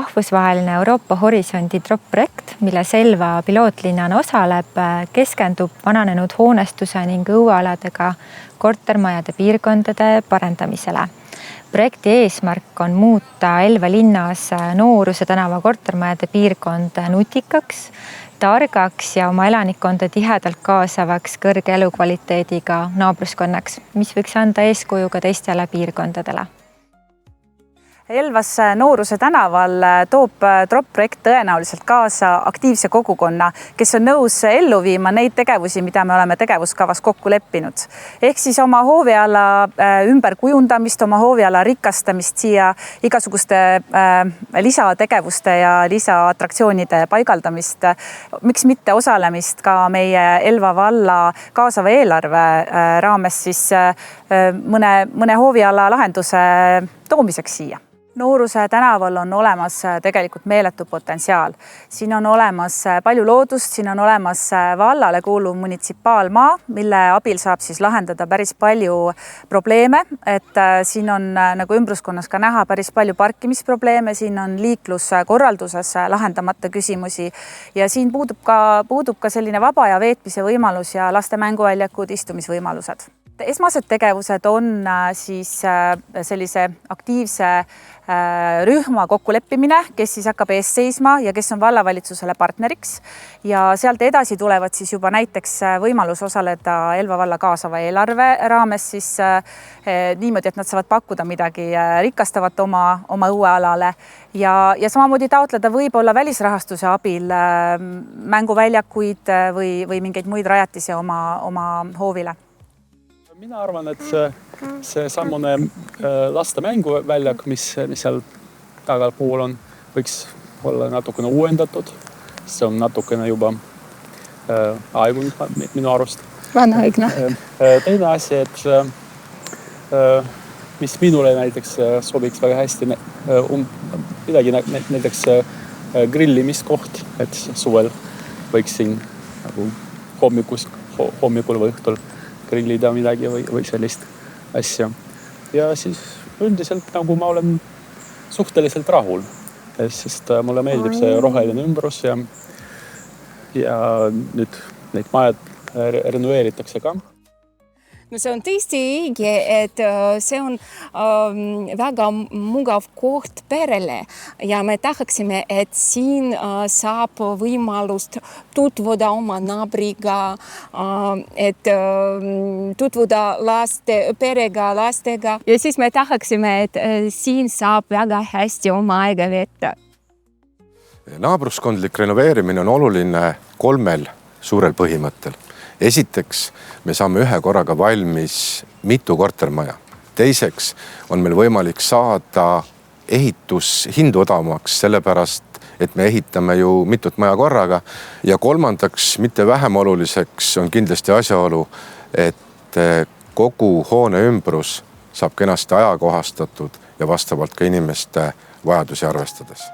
rahvusvaheline Euroopa Horisondi DROP-projekt, mille Selva pilootlinnana osaleb, keskendub vananenud hoonestuse ning õuealadega kortermajade piirkondade parendamisele. Projekti eesmärk on muuta Elva linnas Nooruse tänava kortermajade piirkond nutikaks, targaks ja oma elanikkonda tihedalt kaasavaks kõrge elukvaliteediga naabruskonnaks, mis võiks anda eeskuju ka teistele piirkondadele. Elvas Nooruse tänaval toob DROP-projekt tõenäoliselt kaasa aktiivse kogukonna, kes on nõus ellu viima neid tegevusi, mida me oleme tegevuskavas kokku leppinud. Ehk siis oma hooviala ümberkujundamist, oma hooviala rikastamist siia igasuguste lisategevuste ja lisaatraktsioonide paigaldamist, miks mitte osalemist ka meie Elva valla kaasava eelarve raames siis mõne hooviala lahenduse toomiseks siia. Nooruse tänaval on olemas tegelikult meeletu potentsiaal. Siin on olemas palju loodust, siin on olemas vallale kuuluv munitsipaalmaa, mille abil saab siis lahendada päris palju probleeme. Et siin on nagu ümbruskonnas ka näha päris palju parkimisprobleeme, siin on liikluskorralduses lahendamata küsimusi ja siin puudub ka selline vaba ja veetmise võimalus ja laste mänguväljakud, istumisvõimalused. Esmased tegevused on siis sellise aktiivse rühma kokkuleppimine, kes siis hakkab ees seisma ja kes on vallavalitsusele partneriks. Ja sealt edasi tulevad siis juba näiteks võimalus osaleda Elva valla kaasava eelarve raames siis niimoodi, et nad saavad pakkuda midagi rikastavat oma õuealale ja samamoodi taotleda võib-olla välisrahastuse abil mänguväljakuid või mingeid muid rajatisi oma hoovile. Mina arvan, et see sammune laste mänguväljak, mis seal tagal pool on, võiks olla natukene uuendatud. See on natukene juba aegunud minu arust. Vanaaegne. Teine asi, et mis minule näiteks sobiks väga hästi, midagi näiteks grillimiskoht, et suvel võiks siin nagu hommikul või õhtul grillida midagi või sellist asja. Ja siis üldiselt nagu ma olen suhteliselt rahul, sest mulle meeldib see roheline ümbrus ja nüüd neid majad renoveeritakse ka. No see on tõesti õige, et see on väga mugav koht perele ja me tahaksime, et siin saab võimalust tutvuda oma naabriga, et tutvuda perega, lastega ja siis me tahaksime, et siin saab väga hästi oma aega veeta. Naabruskondlik renoveerimine on oluline 3 suurel põhimõttel. Esiteks, me saame ühe korraga valmis mitu kortermaja. Teiseks on meil võimalik saada ehitushindu odavamaks, sellepärast, et me ehitame ju mitut maja korraga. Ja kolmandaks, mitte vähem oluliseks on kindlasti asjaolu, et kogu hoone ümbrus saab kenasti ajakohastatud ja vastavalt ka inimeste vajadusi arvestades.